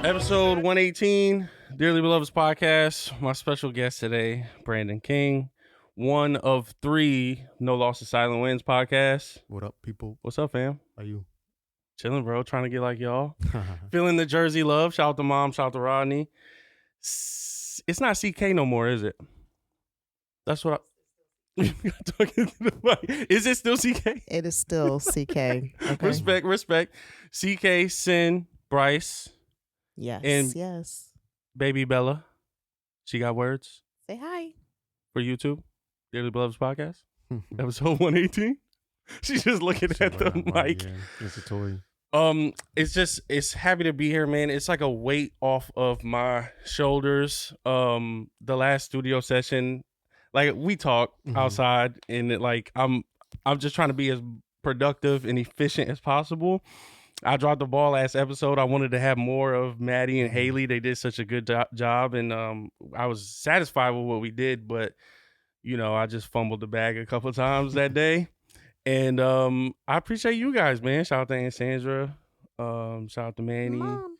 Episode 118, Dearly Beloveds Podcast. My special guest today, Brandon King, one of 3 No Losses Silent Wins podcasts. What up, people? What's up, fam? How you? Chilling, bro. Trying to get like y'all. Feeling the Jersey love. Shout out to Mom. Shout out to Rodney. It's not CK no more, is it? That's what I... Talking to the mic. Is it still CK? It is still CK. Okay. Respect. CK, Sin, Bryce, Yes. And- yes. baby Bella. She got words Say hi. for YouTube. Dearly Beloveds Podcast. Episode 118. She's just looking at the mic. Yeah, it's a toy. It's happy to be here, man. It's like a weight off of my shoulders. The last studio session, like we talk outside, and I'm just trying to be as productive and efficient as possible. I dropped the ball last episode. I wanted to have more of Maddie and Haley. They did such a good job, and I was satisfied with what we did, but I just fumbled the bag a couple of times that day. And I appreciate you guys, man. Shout out to Aunt Sandra. Shout out to Manny. Mom.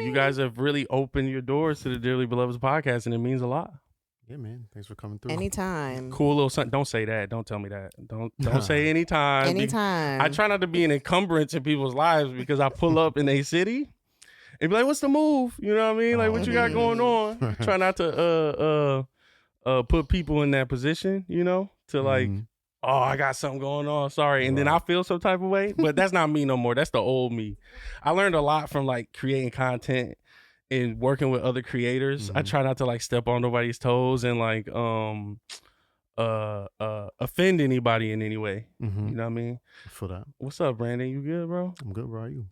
You guys have really opened your doors to the Dearly Beloveds podcast, and it means a lot. Yeah, man. Thanks for coming through. Anytime. Cool little son. Don't say that. Don't tell me that. Don't say anytime. Anytime. I try not to be an encumbrance in people's lives because I pull up in a city and be like, "What's the move?" You know what I mean? Like, what you got going on? Try not to put people in that position. To like, oh, I got something going on. Sorry, and then I feel some type of way. But that's not me no more. That's the old me. I learned a lot from like creating content and working with other creators. I try not to like step on nobody's toes and like offend anybody in any way. You know what I mean? For that. What's up, Brandon? You good, bro? I'm good, bro. How are you?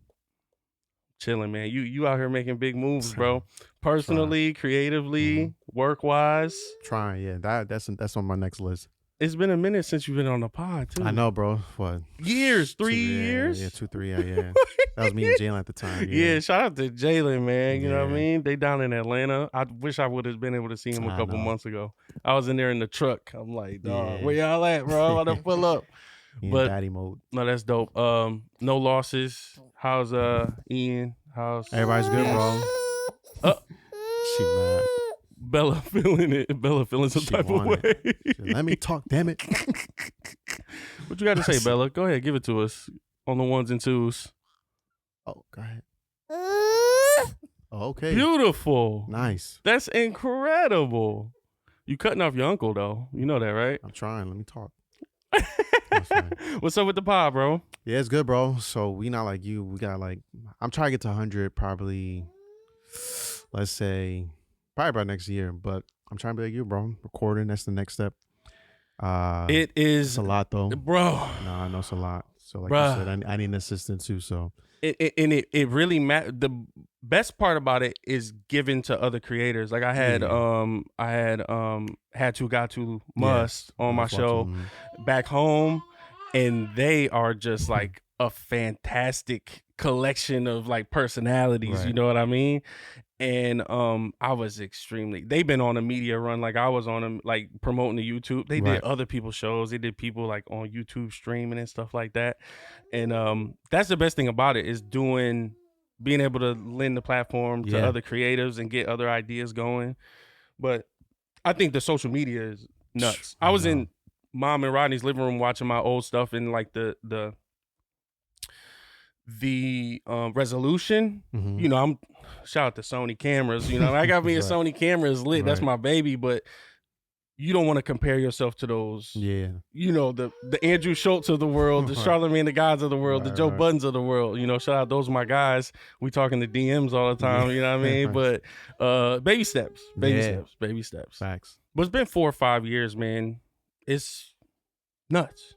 Chilling, man. You out here making big moves, bro. Personally, creatively, work wise. Trying, yeah. That's on my next list. It's been a minute since you've been on the pod, too. I know, bro. What? Years, 3 years? Yeah, 2, 3, yeah. That was me and Jalen at the time. Yeah, shout out to Jalen, man. You know what I Yeah. mean? They down in Atlanta. I wish I would have been able to see him a couple months ago. I was in there in the truck. I'm like, dog, where y'all at, bro? I'm about to pull up. But daddy mode. No, that's dope. No losses. How's Ian? How's Everybody's good, bro. She mad. Bella feeling it? Bella feeling some type of way. Let me talk, damn it. What you got to say, Bella? Go ahead, give it to us on the 1s and 2s. Oh, go ahead. Okay. Beautiful. Nice. That's incredible. You cutting off your uncle though. You know that, right? I'm trying. Let me talk. What's up with the pod, bro? Yeah, it's good, bro. So we not like you. We got like, I'm trying to get to 100 probably, let's say, probably by next year. But I'm trying to be like you, bro. Recording, that's the next step. It is. It's a lot, though. Bro. No, I know it's a lot. So like Bruh. you said, I need an assistant too, so. It really matters. The best part about it is given to other creators. Like I had Had to Got to Must on my show back home, and they are just like a fantastic collection of like personalities. Right. You know what I mean? And I was they've been on a media run. Like I was on them, like promoting the YouTube. They did other people's shows. They did people like on YouTube streaming and stuff like that. And that's the best thing about it is being able to lend the platform to other creatives and get other ideas going. But I think the social media is nuts. I was in Mom and Rodney's living room watching my old stuff and like the resolution. I'm shout out to Sony cameras. I got me a Sony camera is lit. That's my baby, but you don't want to compare yourself to those. Yeah. The Andrew Schultz of the world, the Charlamagne the Gods of the world, the Joe Buddens of the world. Shout out, those are my guys. We talking to DMs all the time, you know what I mean? But baby steps. Baby steps. Facts. But it's been 4 or 5 years, man. It's nuts.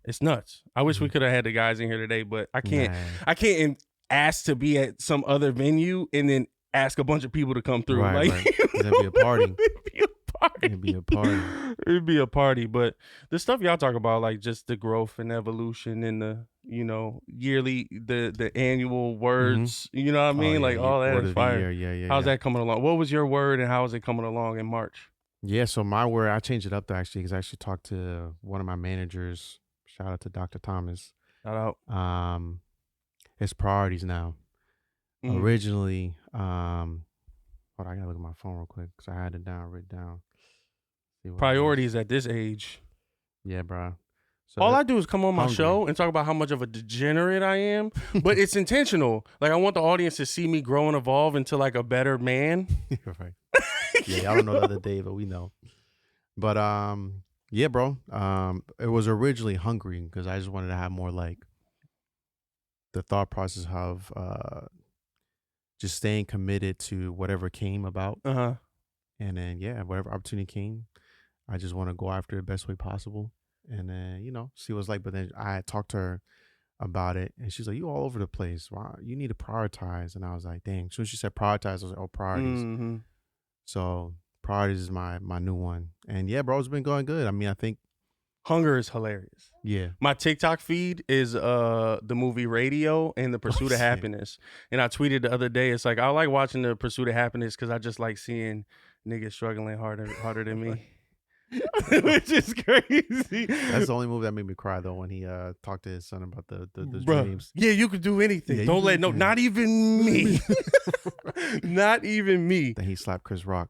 It's nuts. I wish we could have had the guys in here today, but I can't. I can't ask to be at some other venue and then ask a bunch of people to come through. Right. That'd be a party. It'd be a party. But the stuff y'all talk about, like just the growth and evolution and the yearly, the annual words. You know what I mean? All that is fire. How's that coming along? What was your word and how is it coming along in March? Yeah, so my word, I changed it up though, actually, because I actually talked to one of my managers. Shout out to Dr. Thomas. Shout out. It's priorities now. Originally, hold on, I gotta look at my phone real quick because I had it written down. See what it is. Priorities at this age. Yeah, bro. So all I do is come on my hungry. show and talk about how much of a degenerate I am, but it's intentional. Like I want the audience to see me grow and evolve into like a better man. Right. Yeah, I don't know the other day, but we know. But yeah, bro. It was originally hungry because I just wanted to have more like the thought process of just staying committed to whatever came about. Uh-huh. And then whatever opportunity came, I just want to go after it the best way possible. And then, see what it's like. But then I had talked to her about it and she's like, you all over the place. Wow, you need to prioritize. And I was like, dang. So she said prioritize. I was like, oh, priorities. Mm-hmm. So priorities is my new one. And yeah, bro, it's been going good. I mean, I think hunger is hilarious. Yeah. My TikTok feed is the movie Radio and The Pursuit of Happiness. And I tweeted the other day, it's like I like watching The Pursuit of Happiness because I just like seeing niggas struggling harder than me. Which is crazy. That's the only movie that made me cry though, when he talked to his son about the Bruh, dreams. Yeah, you could do anything. Yeah, Don't let not even me. Not even me. Then he slapped Chris Rock.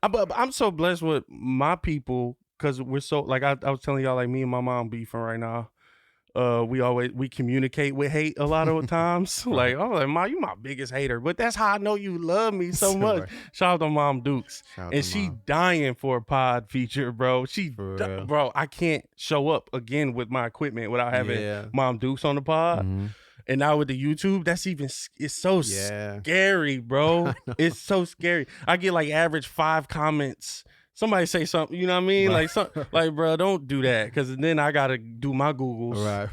I'm so blessed with my people because we're so like I was telling y'all, like me and my mom beefing right now. We communicate with hate a lot of times. Like, oh, like, Ma, you my biggest hater, but that's how I know you love me so much. Right. Shout out to Mom Dukes, and she dying for a pod feature, bro. Bro, I can't show up again with my equipment without having Mom Dukes on the pod. Mm-hmm. And now with the YouTube, it's so scary, bro. It's so scary. I get like average 5 comments. Somebody say something, you know what I mean? Right. Like, bro, don't do that, because then I gotta do my Googles. Right.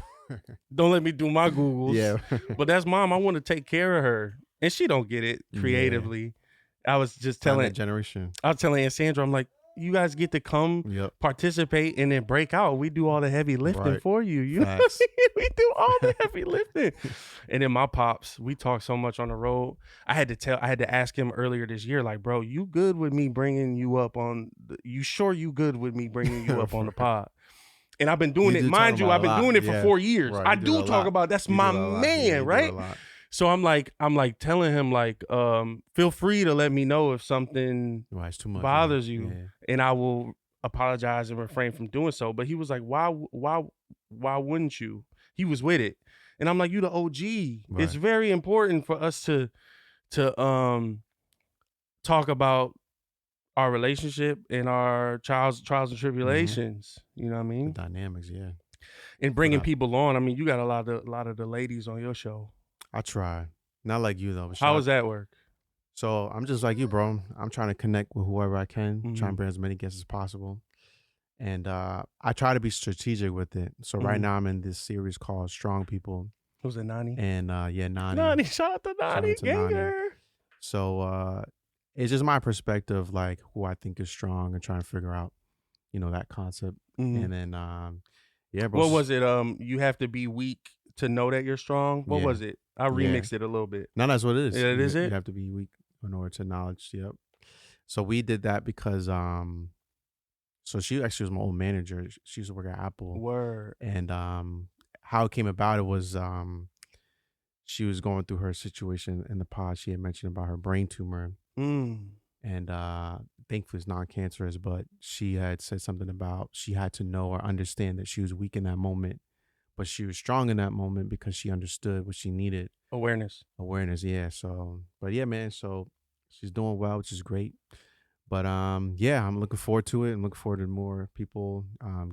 Don't let me do my Googles. Yeah. But that's Mom. I want to take care of her, and she don't get it creatively. Yeah. I was just telling that generation. I was telling Aunt Sandra, I'm like, you guys get to come participate and then break out. We do all the heavy lifting for you. You know what I mean? We do all the heavy lifting. And then my pops, we talk so much on the road. I had to ask him earlier this year, like, bro, you good with me bringing you up on you sure you good with me bringing you up on the pod? And I've been doing it. Mind you, I've been doing it for 4 years. Right. I do talk about that's my man, right? So I'm like telling him, like, feel free to let me know if something bothers you, and I will apologize and refrain from doing so. But he was like, why wouldn't you? He was with it, and I'm like, you the OG. Right. It's very important for us to talk about our relationship and our trials and tribulations. Mm-hmm. You know what I mean? The dynamics, yeah. And bringing people on. I mean, you got a lot of the ladies on your show. I try. Not like you though. How does that work? So I'm just like you, bro. I'm trying to connect with whoever I can, try and bring as many guests as possible. And I try to be strategic with it. So right now I'm in this series called Strong People. Was it Nani? And Nani. Nani, shout out to Nani. So it's just my perspective, like who I think is strong, and trying to figure out, that concept. Mm-hmm. And then bro. What was it? You have to be weak to know that you're strong. What was it? I remixed it a little bit. No, that's what it is. Yeah, it is it? You have to be weak in order to knowledge. Yep. So we did that because so she actually was my old manager. She used to work at Apple. Word. And how it came about, it was she was going through her situation in the pod. She had mentioned about her brain tumor. And thankfully it's non-cancerous, but she had said something about she had to know or understand that she was weak in that moment, but she was strong in that moment because she understood what she needed. Awareness, yeah. So, but yeah, man. So she's doing well, which is great. But I'm looking forward to it. I'm looking forward to more people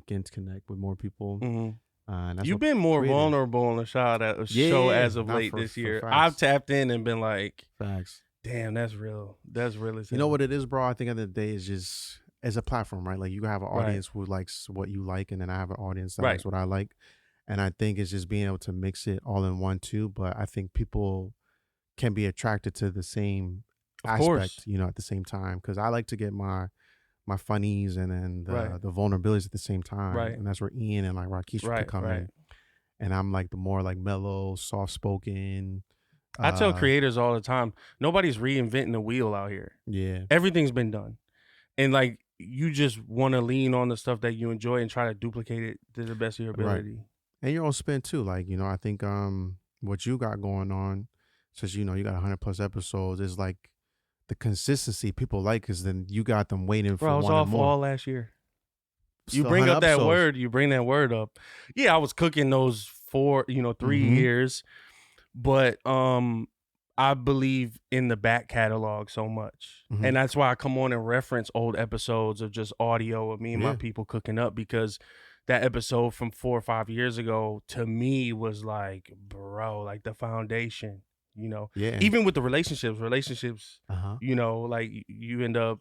getting to connect with more people. Mm-hmm. You've been more vulnerable on the show as of late this year. I've tapped in and been like, facts. Damn, that's real. That's real as hell. You know what it is, bro? I think at the end of the day, it's just as a platform, right? Like you have an audience who likes what you like, and then I have an audience that likes what I like. And I think it's just being able to mix it all in one too. But I think people can be attracted to the same aspect, at the same time. Because I like to get my funnies and then the vulnerabilities at the same time. Right. And that's where Ian and like Rakisha can come in. And I'm like the more like mellow, soft spoken. I tell creators all the time, nobody's reinventing the wheel out here. Yeah. Everything's been done. And like you just want to lean on the stuff that you enjoy and try to duplicate it to the best of your ability. Right. And your own spin too. Like, I think what you got going on since you got 100+ episodes, is like the consistency people like, is then you got them waiting for Bro, I was one off more. all last year. You Still bring 100 up that episodes. word. You bring that word up. Yeah, I was cooking those 3 years, but I believe in the back catalog so much, and that's why I come on and reference old episodes of just audio of me and my people cooking up, because that episode from 4 or 5 years ago to me was like, bro, like the foundation. Yeah. Even with the relationships, Uh-huh. like you end up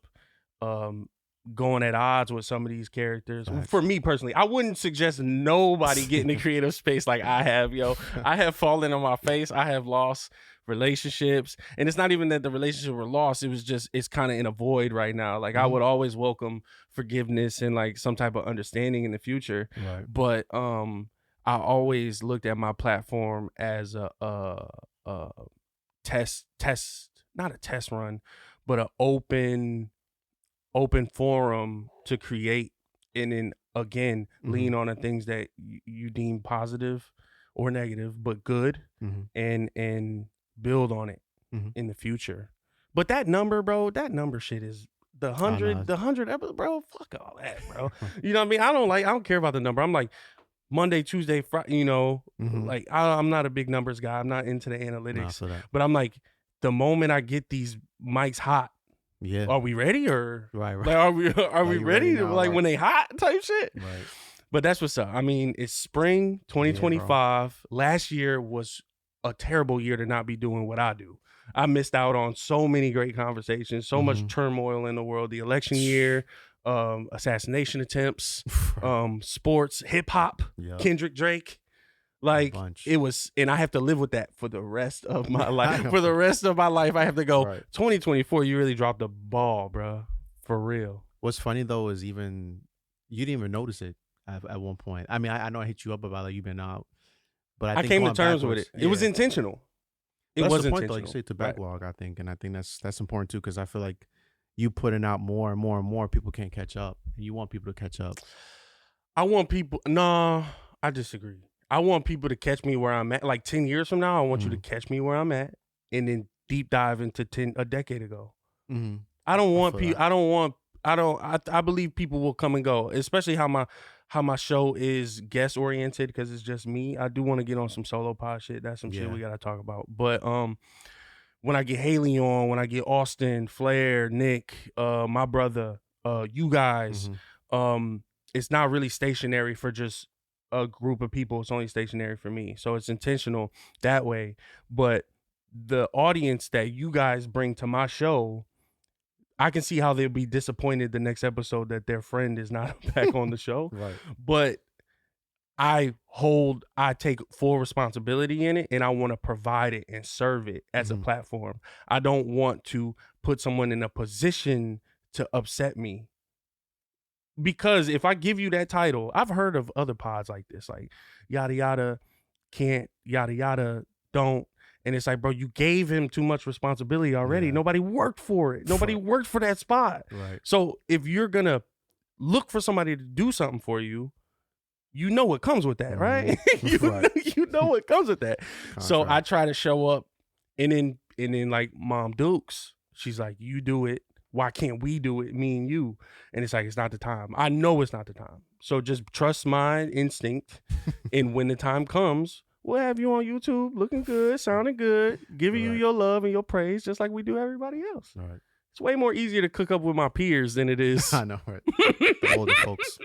going at odds with some of these characters. Facts. For me personally, I wouldn't suggest nobody get in the creative space like I have, yo. I have fallen on my face. I have lost relationships, and it's not even that the relationship were lost. It was just, it's kind of in a void right now. Like I would always welcome forgiveness and like some type of understanding in the future. Right. But I always looked at my platform as a test, not a test run, but an open forum to create, and then again lean on the things that you deem positive or negative but good, and build on it in the future. But that number, bro, shit is the 100 episodes, bro. Fuck all that, bro. You know what I mean? I don't care about the number. I'm like Monday, Tuesday, Friday, like I'm not a big numbers guy. I'm not into the analytics. But I'm like, the moment I get these mics hot, are we ready, or right. Like, are we ready to, like, when they hot type shit? Right. But that's what's up. I mean, it's spring 2025. Last year was a terrible year to not be doing what I do. I missed out on so many great conversations, so much turmoil in the world. The election year, assassination attempts, sports, hip hop, Kendrick Drake. Like it was, and I have to live with that for the rest of my life. For the rest of my life, I have to go, 2024, you really dropped the ball, bro. For real. What's funny though is you didn't even notice it at one point. I mean, I know I hit you up about like you've been out, but I came to terms with it. It was intentional. It was intentional. Though. You say to backlog, I think, and I think that's important too, because I feel like you putting out more and more and more, people can't catch up, and you want people to catch up. I want people. No, I disagree. I want people to catch me where I'm at. Like 10 years from now, I want you to catch me where I'm at, and then deep dive into a decade ago. I don't want people. I believe people will come and go, especially how my show is guest oriented, because it's just me. I do want to get on some solo pod shit. That's some shit we gotta talk about. But when I get Haley on, when I get Austin, Flair, Nick, my brother, you guys, it's not really stationary for just a group of people. It's only stationary for me. So it's intentional that way. But the audience that you guys bring to my show, I can see how they'll be disappointed the next episode that their friend is not back on the show. Right. But I take full responsibility in it, and I want to provide it and serve it as a platform. I don't want to put someone in a position to upset me. Because if I give you that title, I've heard of other pods like this, like yada yada, can't, yada yada, don't. And it's like, bro, you gave him too much responsibility already. Nobody worked for it. Nobody worked for that spot. Right. So if you're going to look for somebody to do something for you, you know what comes with that, right? You know what comes with that. So I try to show up, and then like Mom Dukes, she's like, you do it. Why can't we do it, me and you? And it's like, it's not the time. I know it's not the time. So just trust my instinct. And when the time comes, we'll have you on YouTube looking good, sounding good, giving you your love and your praise, just like we do everybody else. Right. It's way more easier to cook up with my peers than it is. I know, right? The older folks,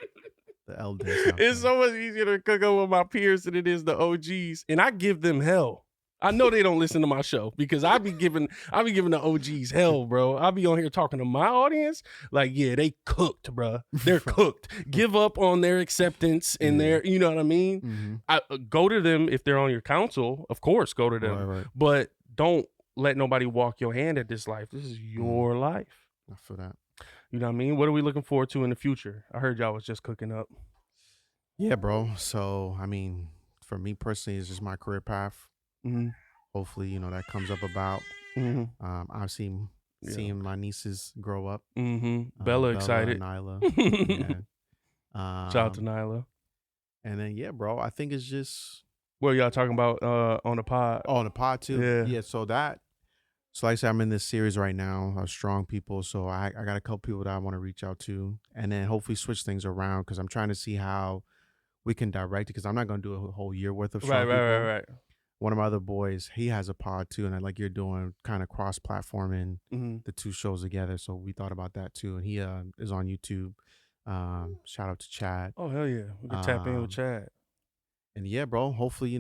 the elders. It's so much easier to cook up with my peers than it is the OGs. And I give them hell. I know they don't listen to my show, because I be giving the OGs hell, bro. I be on here talking to my audience like, yeah, they cooked, bro. They're cooked. Give up on their acceptance and their, you know what I mean? I go to them if they're on your council, of course, go to them. Right. But don't let nobody walk your hand at this life. This is your life. I feel that. You know what I mean? What are we looking forward to in the future? I heard y'all was just cooking up. Yeah, bro. So, I mean, for me personally, it's just my career path. Hopefully, that comes up about. I've seen my nieces grow up. Bella excited. And Nyla. Shout out to Nyla. And then, yeah, bro, I think it's just What y'all talking about on the pod? Oh, on the pod too. Yeah. So like I said, I'm in this series right now, Strong People. So I got a couple people that I want to reach out to, and then hopefully switch things around because I'm trying to see how we can direct it because I'm not going to do a whole year worth of Strong People. Right. One of my other boys, he has a pod too, and I like you're doing kind of cross-platforming the two shows together. So we thought about that too, and he is on YouTube. Shout out to Chad. Oh hell yeah, we can tap in with Chad. And yeah, bro. Hopefully,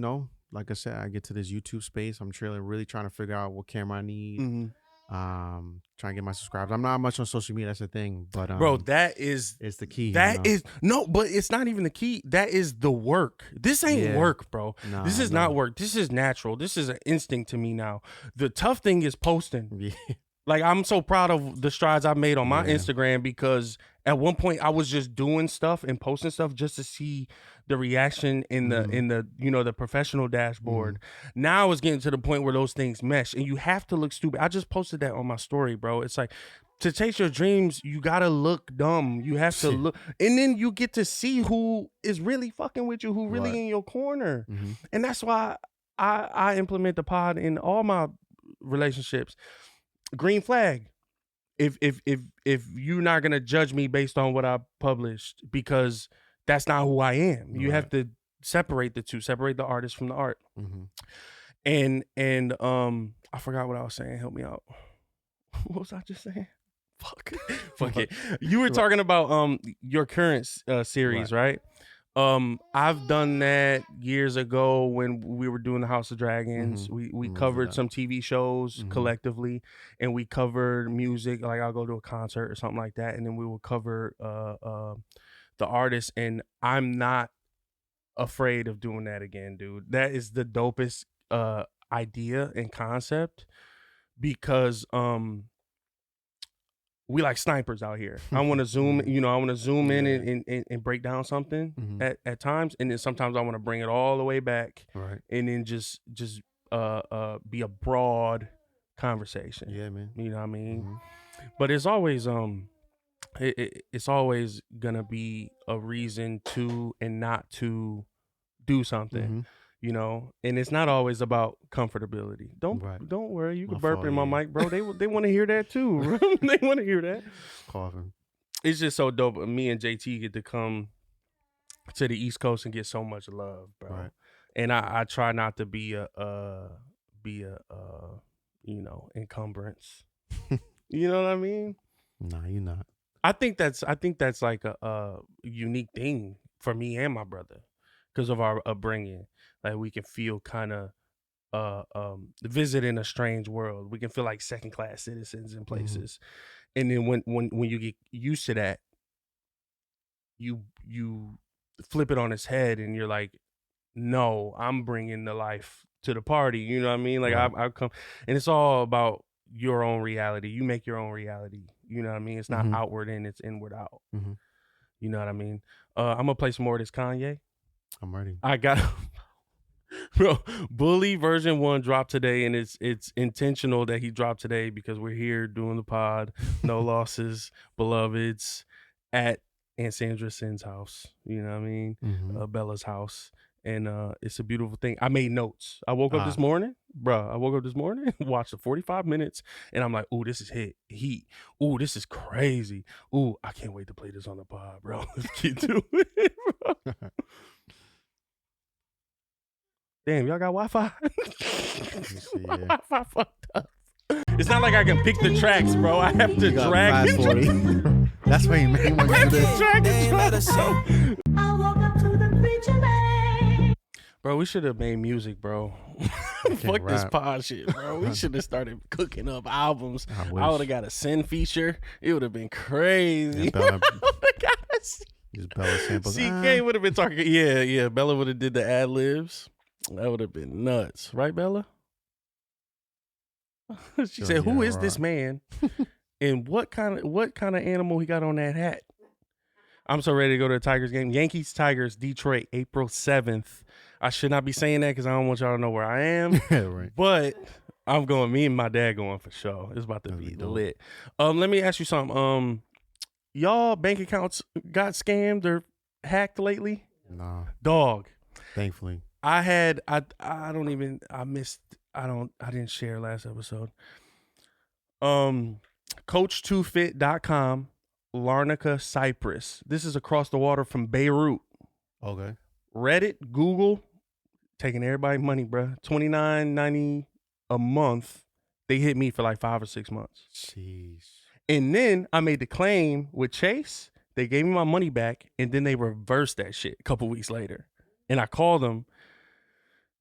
like I said, I get to this YouTube space. I'm really trying to figure out what camera I need. Trying to get my subscribers. I'm not much on social media. That's the thing, but bro, it's the key. That is no, but it's not even the key. That is the work. This ain't work, bro. Nah, this is not work. This is natural. This is an instinct to me now. The tough thing is posting. Yeah. Like I'm so proud of the strides I've made on my Instagram because at one point I was just doing stuff and posting stuff just to see the reaction in the the professional dashboard. Now it's getting to the point where those things mesh and you have to look stupid. I just posted that on my story, bro. It's like to chase your dreams, you gotta look dumb. You have to look, and then you get to see who is really fucking with you, who really in your corner. And that's why I implement the pod in all my relationships. Green flag. If you're not gonna judge me based on what I published, because that's not who I am. You have to separate the two, separate the artist from the art. And I forgot what I was saying. Help me out. What was I just saying? Fuck it. You were talking about your current series, right? I've done that years ago when we were doing the House of Dragons. We covered some TV shows collectively, and we covered music. Like I'll go to a concert or something like that, and then we will cover the artist. And I'm not afraid of doing that again, dude. That is the dopest idea and concept because we like snipers out here. I want to zoom, I want to zoom in and break down something at times. And then sometimes I want to bring it all the way back and then just be a broad conversation. Yeah, man. You know what I mean? But it's always, it's always gonna be a reason to and not to do something. And it's not always about comfortability. Don't worry, you can burp in my mic, bro. They want to hear that too. They want to hear that. Coughing. It's just so dope. Me and JT get to come to the East Coast and get so much love, bro. And I try not to be a encumbrance. You know what I mean? Nah, you're not. I think that's like a unique thing for me and my brother because of our upbringing. Like we can feel kind of visiting a strange world. We can feel like second class citizens in places. And then when you get used to that, you flip it on its head and you're like, no, I'm bringing the life to the party. You know what I mean? Like I come, and it's all about your own reality. You make your own reality. You know what I mean? It's not outward in, it's inward out. You know what I mean? I'm gonna play some more of this Kanye. I'm ready. I got bro, Bully version 1 dropped today, and it's intentional that he dropped today because we're here doing the pod. No losses, beloveds, at Aunt Sandra Sin's house. You know what I mean? Bella's house. And it's a beautiful thing. I made notes. I woke up this morning, watched the 45 minutes, and I'm like, ooh, this is heat. Ooh, this is crazy. Ooh, I can't wait to play this on the pod, bro. Let's get to it, bro. Damn, y'all got Wi-Fi? My Wi-Fi fucked up. It's not like I can pick the tracks, bro. I have to drag it. That's why you made one. I have to drag it. Bro, we should have made music, bro. Fuck this pod shit, bro. We should have started cooking up albums. I would have got a Sin feature. It would have been crazy. Yeah, Bella samples. CK would have been talking. Yeah. Bella would have did the ad libs. That would have been nuts, right, Bella? She said, "Who is this man, and what kind of animal he got on that hat?" I'm so ready to go to the Tigers game. Yankees Tigers Detroit, April 7th. I should not be saying that because I don't want y'all to know where I am. Right. But I'm going. Me and my dad going for sure. It's about to be lit. Let me ask you something. Y'all bank accounts got scammed or hacked lately? Nah. Dog. Thankfully. I didn't share last episode. Coach2fit.com, Larnaca, Cyprus. This is across the water from Beirut. Okay. Reddit, Google, taking everybody money, bro. $29.90 a month. They hit me for like 5 or 6 months. Jeez. And then I made the claim with Chase. They gave me my money back, and then they reversed that shit a couple weeks later. And I called them.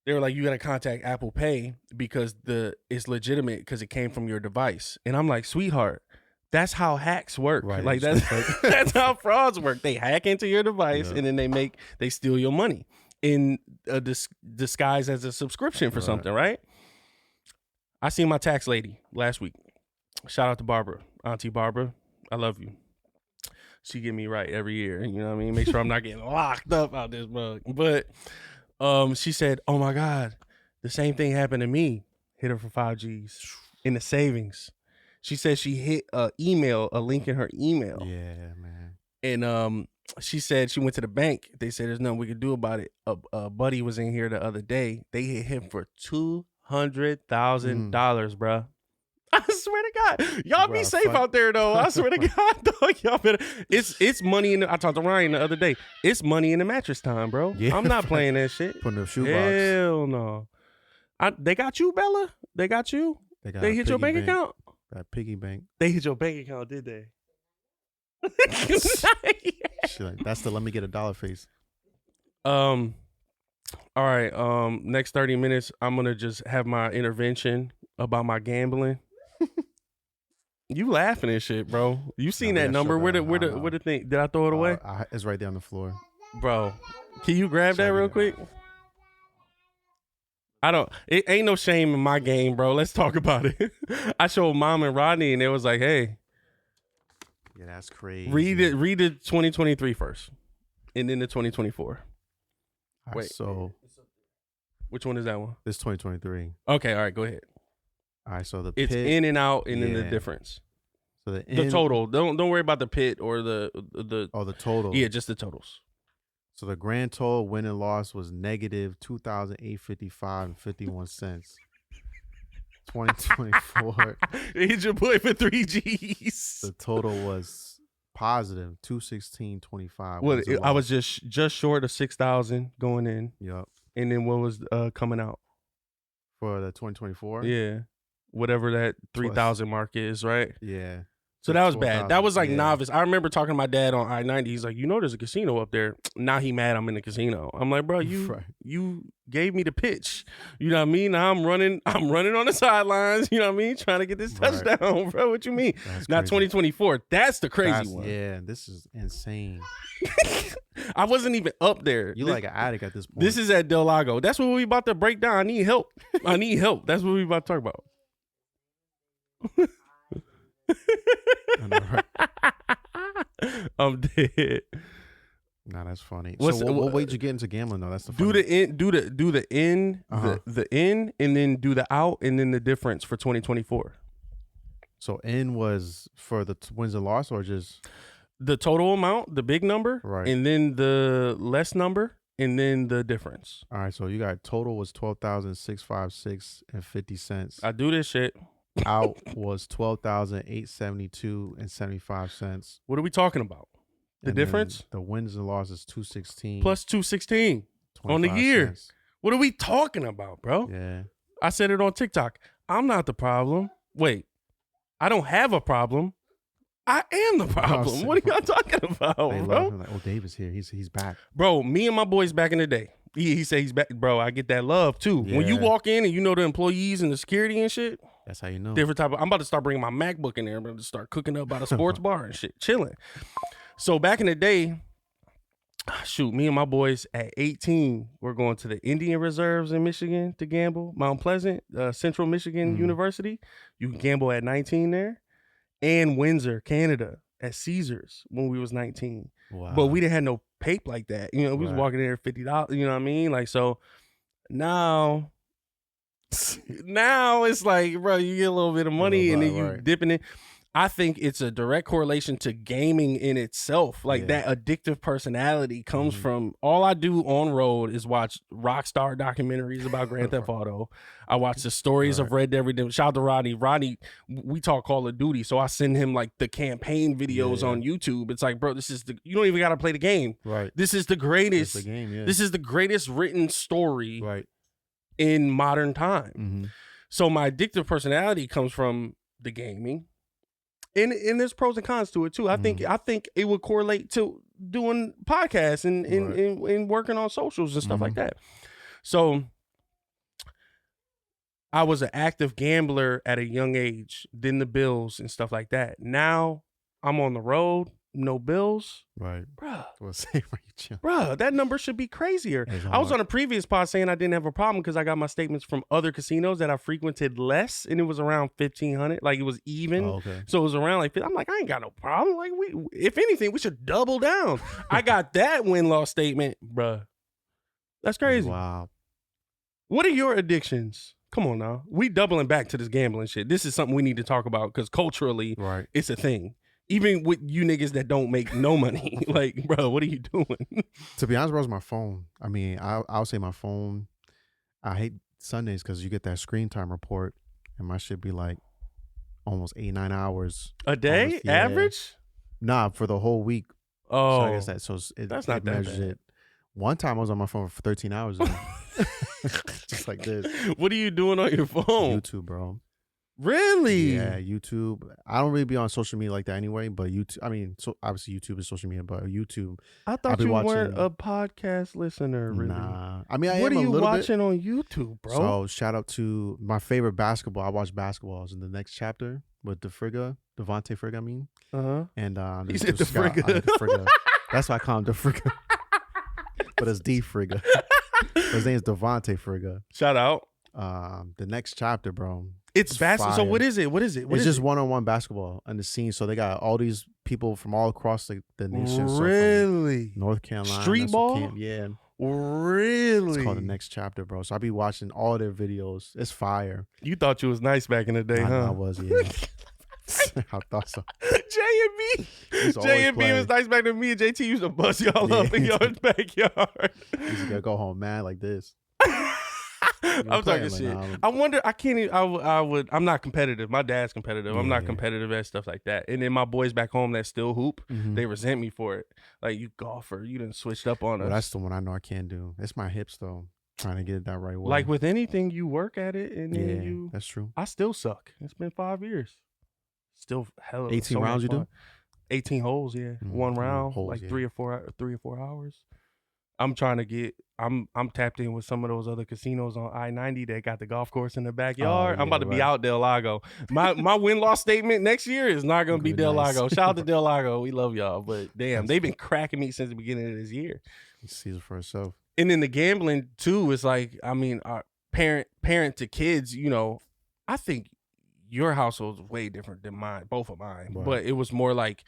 They were like, you got to contact Apple Pay because it's legitimate because it came from your device. And I'm like, sweetheart, that's how hacks work. Right. Like that's how frauds work. They hack into your device and then they steal your money in a disguise as a subscription for something, right? I seen my tax lady last week. Shout out to Barbara, Auntie Barbara. I love you. She get me right every year. You know what I mean? Make sure I'm not getting locked up out this mug. But she said, oh my God, the same thing happened to me. Hit her for 5 G's in the savings. She said she hit a link in her email. Yeah, man. And she said she went to the bank. They said there's nothing we could do about it. A buddy was in here the other day. They hit him for $200,000, bruh. I swear to God, y'all be safe out there though. I swear to God, dog, y'all better. It's money in. I talked to Ryan the other day. It's money in the mattress time, bro. Yeah, I'm not playing that shit. Putting the shoebox. Hell no. They got you, Bella. They got you. They hit your bank account. That piggy bank. They hit your bank account, did they? That's the let me get $1 face. All right. Next 30 minutes, I'm gonna just have my intervention about my gambling. You laughing and shit, bro. You seen that number? Where the thing? Did I throw it away? It's right there on the floor, bro. Can you grab that real quick? It ain't no shame in my game, bro. Let's talk about it. I showed Mom and Rodney, and it was like, hey, yeah, that's crazy. Read the 2023 first, and then the 2024. Wait, so which one is that one? This 2023. Okay, all right, go ahead. All right, so it's in and out, and then the difference. So the total. Don't worry about the pit or the the total. Yeah, just the totals. So the grand total win and loss was negative $2,855.51. 2024. Hit your boy for 3 G's. The total was positive $216.25. What I was just short of 6,000 going in. Yep. And then what was coming out for the 2024? Yeah, whatever that 3,000 mark is, right? Yeah. So that was bad. That was like novice. I remember talking to my dad on I-90. He's like, there's a casino up there. Now he mad I'm in the casino. I'm like, bro, you gave me the pitch. You know what I mean? Now I'm running on the sidelines. You know what I mean? Trying to get this touchdown, bro. What you mean? Now 2024. That's the crazy one. Yeah, this is insane. I wasn't even up there. You like an addict at this point. This is at Del Lago. That's what we about to break down. I need help. That's what we about to talk about. I'm dead. Nah, that's funny. So what way did you get into gambling though? That's the funny. Do the in, and then do the out, and then the difference for 2024. So in was for the wins and loss, or just the total amount, the big number, right? And then the less number, and then the difference. All right, so you got total was $12,656.50. I do this shit. Out was $12,872.75. What are we talking about? The difference? The wins and losses $216 plus $216 on the year. Cents. What are we talking about, bro? Yeah, I said it on TikTok. I'm not the problem. Wait, I don't have a problem. I am the problem. What are y'all talking about, bro? Like, oh, Dave is here. He's back, bro. Me and my boys back in the day. He said he's back, bro. I get that love too. Yeah. When you walk in and you know the employees and the security and shit. That's how you know. Different type of. I'm about to start bringing my MacBook in there. I'm about to start cooking up by the sports bar and shit, chilling. So back in the day, shoot, me and my boys at 18, we're going to the Indian Reserves in Michigan to gamble. Mount Pleasant, Central Michigan University. You can gamble at 19 there, and Windsor, Canada, at Caesars when we was 19. Wow. But we didn't have no pape like that. We was walking there $50. You know what I mean? Like so, now it's like, bro, you get a little bit of money and then you dipping it. I think it's a direct correlation to gaming in itself. Like that addictive personality comes from all I do on road is watch Rockstar documentaries about Grand Theft Auto. I watch the stories of Red Dead Redemption. Shout out to Rodney. Rodney, we talk Call of Duty, so I send him like the campaign videos on YouTube. It's like, bro, you don't even got to play the game. Right. This is the greatest. It's the game, This is the greatest written story in modern time. Mm-hmm. So my addictive personality comes from the gaming. And there's pros and cons to it too. I think it would correlate to doing podcasts and working on socials and stuff like that. So I was an active gambler at a young age, then the bills and stuff like that. Now I'm on the road, no bills. Right. Bruh. Bruh, that number should be crazier. I was on a previous pod saying I didn't have a problem because I got my statements from other casinos that I frequented less, and it was around 1,500. Like, it was even. Oh, okay. So it was around like, I'm like, I ain't got no problem. Like, if anything, we should double down. I got that win-loss statement, bruh. That's crazy. Wow. What are your addictions? Come on now. We doubling back to this gambling shit. This is something we need to talk about because culturally, it's a thing. Even with you niggas that don't make no money. Like, bro, what are you doing? To be honest, bro, it's my phone. I mean, I'll say my phone. I hate Sundays because you get that screen time report and my shit be like almost 8-9 hours. A day? Average? Nah, for the whole week. Oh. So I guess that's not that measures bad. One time I was on my phone for 13 hours. Just like this. What are you doing on your phone? YouTube, bro. Really? Yeah, YouTube. I don't really be on social media like that anyway, but YouTube, I mean, so obviously YouTube is social media, but YouTube. I thought you weren't a podcast listener, really. Nah. I mean, what am are you a little watching bit. on YouTube, bro? So shout out to my favorite basketball. I watch basketballs in the next chapter with Devontae Frigga, I mean. Uh-huh. And he said Frigga. Frigga. That's why I call him Frigga. But it's D Frigga. His name is Devontae Frigga. Shout out. The next chapter, bro. It's basketball. So what is it? It's just one-on-one basketball on the scene. So they got all these people from all across the nation. Really? So North Carolina. Street ball? Yeah. Really? It's called The Next Chapter, bro. So I be watching all their videos. It's fire. You thought you was nice back in the day, huh? I was, yeah. I thought so. J&B was nice back then. Me and JT used to bust y'all up in your backyard. Used to go home mad like this. I'm talking shit. I wonder. I can't even. I'm not competitive. My dad's competitive. I'm not competitive at stuff like that. And then my boys back home that still hoop, they resent me for it. Like, you golfer, you done switched up on us. That's the one I know I can't do. It's my hips though. Trying to get it that right way. Like with anything, you work at it, and then you. That's true. I still suck. It's been 5 years. Still hella. 18 rounds you do? 18 holes, yeah. One round, holes, like 3 or 4 hours. I'm trying to get. I'm tapped in with some of those other casinos on I-90 that got the golf course in the backyard. I'm about to be out Del Lago. My win-loss statement next year is not going to be Del Lago. Shout out to Del Lago. We love y'all, but damn, they've been cracking me since the beginning of this year. He sees it for himself. And then the gambling too is like, I mean, our parent to kids. You know, I think your household is way different than mine, both of mine. Wow. But it was more like,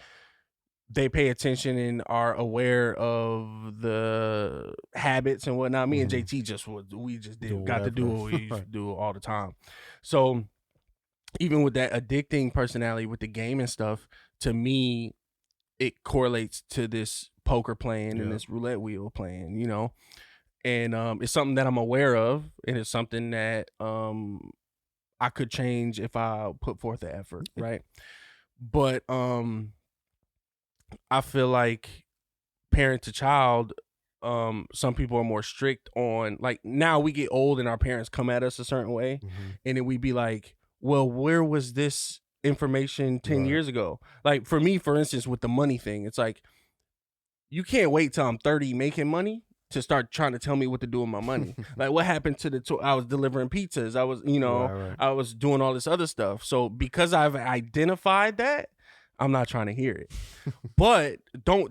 they pay attention and are aware of the habits and whatnot. Me and JT got to do what we used to do all the time. So even with that addicting personality with the game and stuff, to me, it correlates to this poker playing and this roulette wheel playing, you know? And it's something that I'm aware of, and it's something that I could change if I put forth the effort, right? But I feel like parent to child, some people are more strict on, like, now we get old and our parents come at us a certain way, and then we be like, well, where was this information 10 years ago? Like, for me, for instance, with the money thing, it's like, you can't wait till I'm 30 making money to start trying to tell me what to do with my money. Like, what happened to I was delivering pizzas. I was, I was doing all this other stuff. So because I've identified that, I'm not trying to hear it. But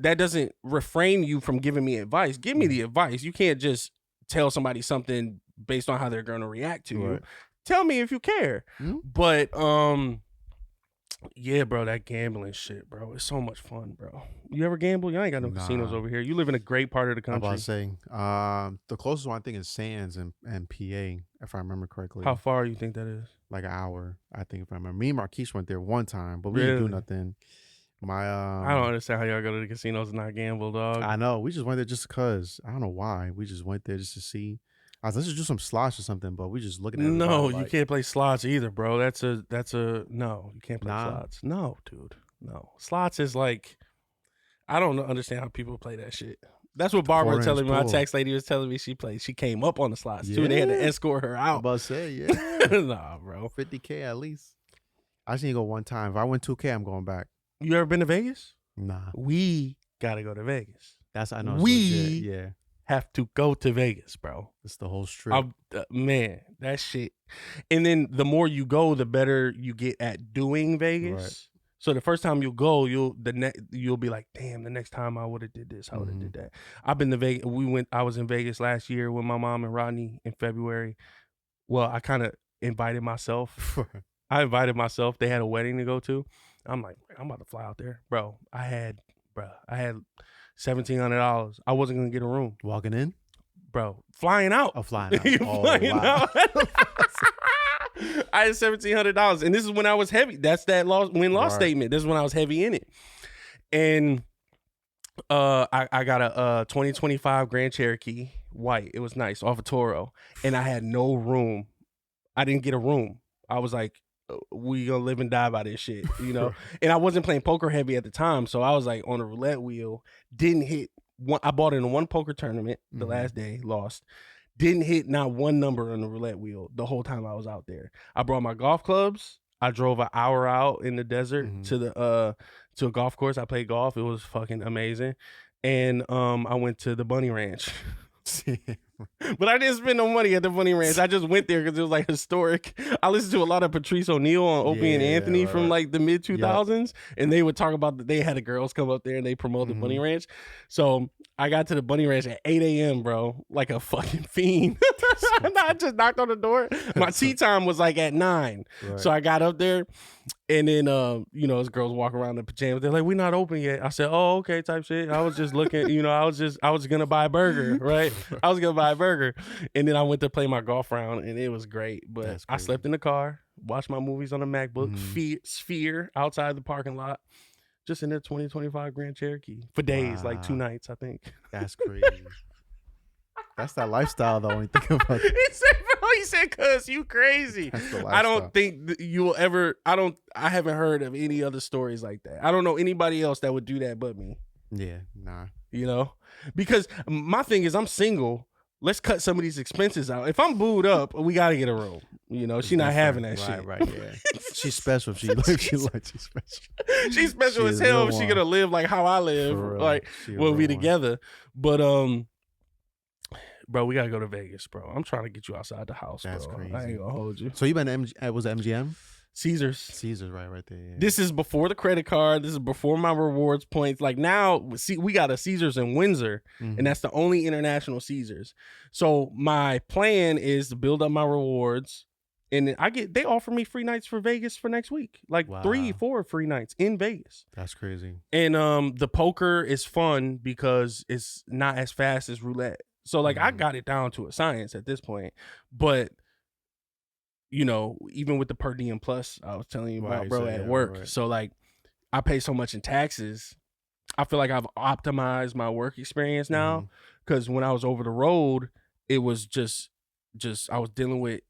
that doesn't refrain you from giving me advice. Give me the advice. You can't just tell somebody something based on how they're going to react to you. Tell me if you care. But Yeah, bro, that gambling shit, bro. It's so much fun, bro. You ever gamble? You ain't got no casinos over here. You live in a great part of the I'm country. about to say, the closest one I think is Sands and PA, if I remember correctly. How far you think that is? Like an hour, I think, if I remember. Me and Marquise went there one time, but we didn't do nothing. I don't understand how y'all go to the casinos and not gamble, dog. I know. We just went there just because. I don't know why. We just went there just to see. I was let's just do some slots or something, but we just looking at No, like, you can't play slots either, bro. That's a no. You can't play slots. No, dude. No, slots is like I don't understand how people play that shit. That's what Barbara was telling me. My tax lady was telling me she played. She came up on the slots too. They had to escort her out. I'm about to say, yeah. Nah, bro. 50K at least. I just need to go one time. If I win 2K, I'm going back. You ever been to Vegas? Nah. We gotta go to Vegas. That's I know. We have to go to Vegas, bro. It's the whole strip. Man, that shit. And then the more you go, the better you get at doing Vegas. Right. So the first time you go, you'll be like, damn, the next time I would have did this, I would have did that. I've been to Vegas. I was in Vegas last year with my mom and Rodney in February. Well, I kind of invited myself. I invited myself. They had a wedding to go to. I'm like, I'm about to fly out there, bro. I had $1,700. I wasn't gonna get a room. Walking in, bro. Flying out. Oh, flying out. Flying out. I had $1,700, and this is when I was heavy. That's that win-loss statement. This is when I was heavy in it, and I got a 2025 Grand Cherokee white. It was nice off of Toro, and I had no room. I didn't get a room. I was like, we gonna live and die by this shit, you know. And I wasn't playing poker heavy at the time, so I was like on a roulette wheel. Didn't hit one. I bought it in one poker tournament the last day, lost. Didn't hit not one number on the roulette wheel the whole time I was out there. I brought my golf clubs. I drove an hour out in the desert to a golf course. I played golf. It was fucking amazing. And I went to the Bunny Ranch. But I didn't spend no money at the Bunny Ranch. I just went there because it was like historic. I listened to a lot of Patrice O'Neal on Opie and Anthony from like the mid 2000s, and they would talk about they had the girls come up there and they promoted the Bunny Ranch. So I got to the Bunny Ranch at 8 a.m., bro, like a fucking fiend. I just knocked on the door. My tea time was like at 9, so I got up there. And then, those girls walk around in pajamas. They're like, "We're not open yet." I said, "Oh, okay," type shit. I was just looking, I was gonna buy a burger, right? I was gonna buy a burger, and then I went to play my golf round, and it was great. But I slept in the car, watched my movies on the MacBook, Sphere outside the parking lot, just in the 2025 Grand Cherokee for days, like 2 nights, I think. That's crazy. That's that lifestyle, though, when you think about it. He said, cuz you crazy. I don't think you will ever, I haven't heard of any other stories like that. I don't know anybody else that would do that but me. Yeah, nah. You know? Because my thing is I'm single. Let's cut some of these expenses out. If I'm booed up, we got to get a room. You know, she's not having that shit. Right, yeah. She's special. She's special. She's special as hell. She going to live like how I live. Like, when we together. But, bro, we gotta go to Vegas, bro. I'm trying to get you outside the house, That's bro. crazy. I ain't gonna hold you. So you been was it MGM? Caesars, right there. Yeah. This is before the credit card. This is before my rewards points. Like now, see, we got a Caesars in Windsor, and that's the only international Caesars. So my plan is to build up my rewards, and they offer me free nights for Vegas for next week, like 3-4 free nights in Vegas. That's crazy. And the poker is fun because it's not as fast as roulette. So, like, I got it down to a science at this point. But, even with the per diem plus, I was telling you about, bro, at work. Right. So, like, I pay so much in taxes. I feel like I've optimized my work experience now. Because when I was over the road, it was just I was dealing with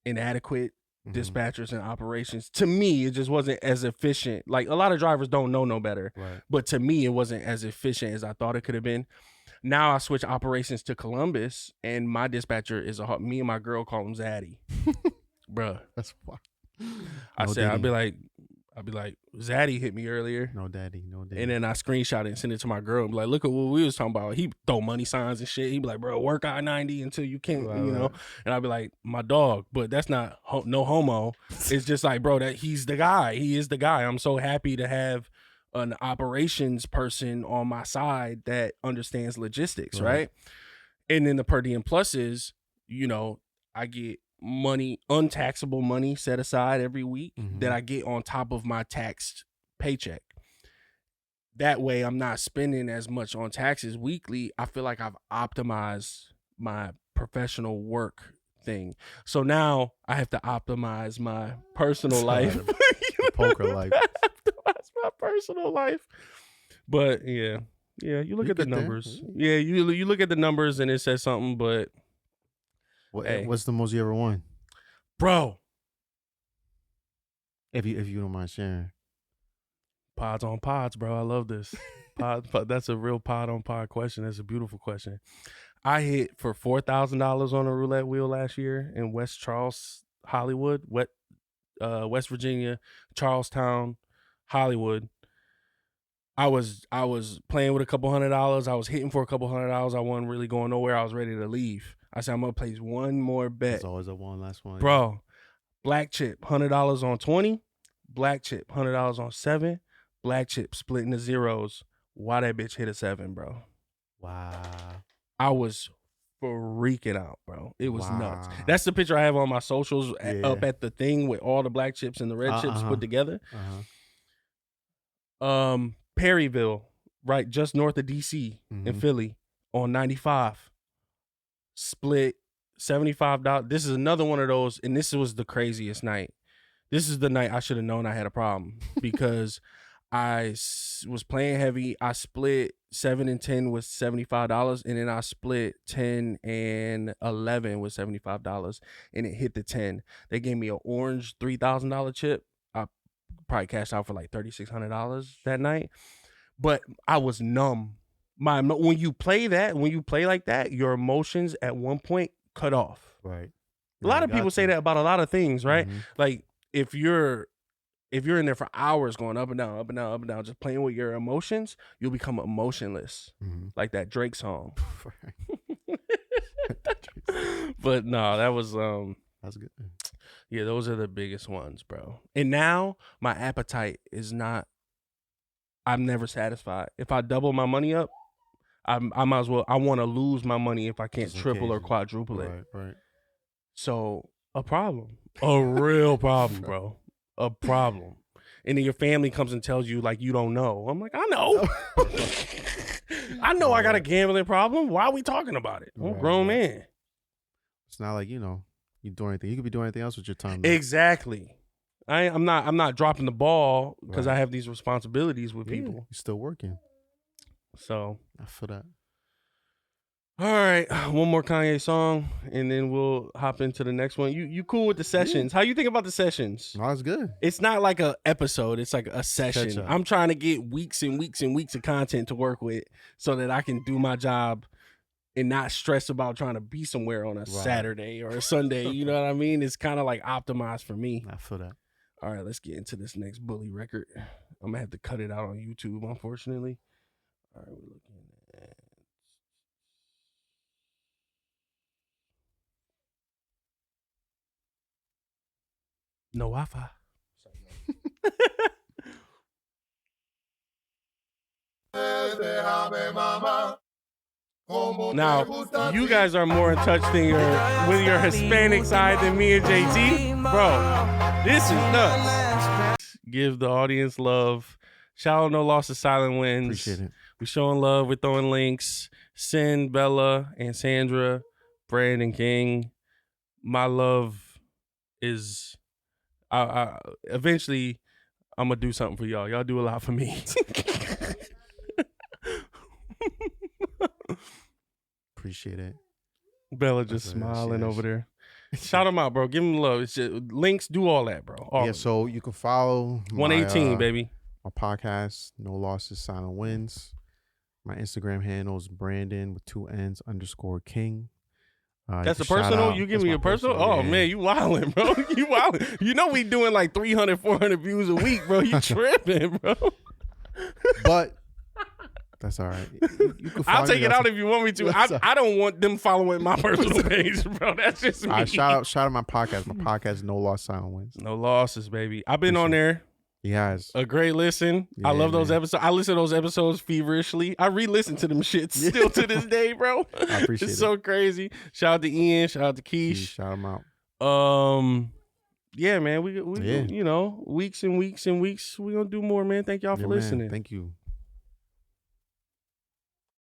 inadequate dispatchers and operations. To me, it just wasn't as efficient. Like, a lot of drivers don't know no better. Right. But to me, it wasn't as efficient as I thought it could have been. Now I switch operations to Columbus, and my dispatcher is me and my girl call him Zaddy. Bruh. That's wild. I'd be like, Zaddy hit me earlier. No daddy. And then I screenshot it and send it to my girl. And be like, look at what we was talking about. He throw money signs and shit. He be like, bro, work I-90 until you can't, know. And I'd be like, my dog. But that's not no homo. It's just like, bro, that he's the guy. He is the guy. I'm so happy to have an operations person on my side that understands logistics, right? And then the per diem plus is, I get money, untaxable money set aside every week that I get on top of my taxed paycheck. That way I'm not spending as much on taxes weekly. I feel like I've optimized my professional work thing. So now I have to optimize my personal life. The poker life. Optimize my personal life. But yeah, you look at the numbers. Yeah, you look at the numbers and it says something, but what's the most you ever won? Bro. If you don't mind sharing. Pods on pods, bro. I love this. Pod, that's a real pod on pod question. That's a beautiful question. I hit for $4,000 on a roulette wheel last year in West Charles, Hollywood, West Virginia, Charlestown, Hollywood. I was playing with a couple $100. I was hitting for a couple $100. I wasn't really going nowhere. I was ready to leave. I said, I'm gonna place one more bet. It's always a one last one, bro. Black chip, $100 on 20. Black chip, $100 on 7. Black chip splitting the zeros. Why that bitch hit a 7, bro? Wow. I was freaking out, bro. It was nuts. That's the picture I have on my socials up at the thing with all the black chips and the red chips put together. Perryville, right, just north of DC in Philly on 95. Split $75. This is another one of those, and this was the craziest night. This is the night I should have known I had a problem because I was playing heavy. I split 7 and 10 with $75, and then I split 10 and 11 with $75, and it hit the 10. They gave me an orange $3,000 chip. I probably cashed out for like $3,600 that night, but I was numb. When you play like that, your emotions at one point cut off. Right. A lot of people say that about a lot of things, right? Like if you're in there for hours going up and down, up and down, up and down, just playing with your emotions, you'll become emotionless, like that Drake song. But no, that was that's good. Yeah, those are the biggest ones, bro. And now my appetite is not. I'm never satisfied. If I double my money up, I might as well. I want to lose my money if I can't triple or quadruple it. Right. So a problem, a real problem, bro. A problem. And then your family comes and tells you like you don't know. I'm like, I know. I know I got a gambling problem. Why are we talking about it? I'm a grown man. It's not like, you do anything. You could be doing anything else with your time. Though. Exactly. I'm not dropping the ball because I have these responsibilities with people. You're still working. So I feel that. All right, one more Kanye song, and then we'll hop into the next one. You cool with the sessions? How you think about the sessions? No, it's good. It's not like a episode; it's like a session. I'm trying to get weeks and weeks and weeks of content to work with, so that I can do my job and not stress about trying to be somewhere on a Saturday or a Sunday. You know what I mean? It's kind of like optimized for me. I feel that. All right, let's get into this next bully record. I'm gonna have to cut it out on YouTube, unfortunately. All right, we're looking at no Wi-Fi. Now, you guys are more in touch with your Hispanic side than me and JT. Bro, this is nuts. Give the audience love. Shout out No Losses, Silent Wins. Appreciate it. We showing love. We're throwing links. Sin, Bella, and Sandra, Brandon King. My love is... eventually, I'm going to do something for y'all. Y'all do a lot for me. Appreciate it. Bella just smiling over there. Shout them out, bro. Give them love. It's just, links, do all that, bro. So you can follow 118, baby. My podcast, No Losses, Silent Wins. My Instagram handle is Brandon with 2 N's _King. That's a personal? You give me a personal? Oh, man, you wildin', bro. You wildin'. You know we doing like 300, 400 views a week, bro. You tripping, bro. But that's all right. You can I'll take it out if you want me to. I don't want them following my personal page, bro. That's just me. Shout out my podcast. My podcast is No Loss, Silent Wins. No losses, baby. I've been on there. He has. A great listen. Yeah, I love those episodes. I listen to those episodes feverishly. I re-listen to them shits still to this day, bro. I appreciate it. It's so crazy. Shout out to Ian. Shout out to Keish. Shout him out. Yeah, man. We Yeah. you know, weeks and weeks and weeks. We gonna do more, man. Thank y'all for man. listening. Thank you.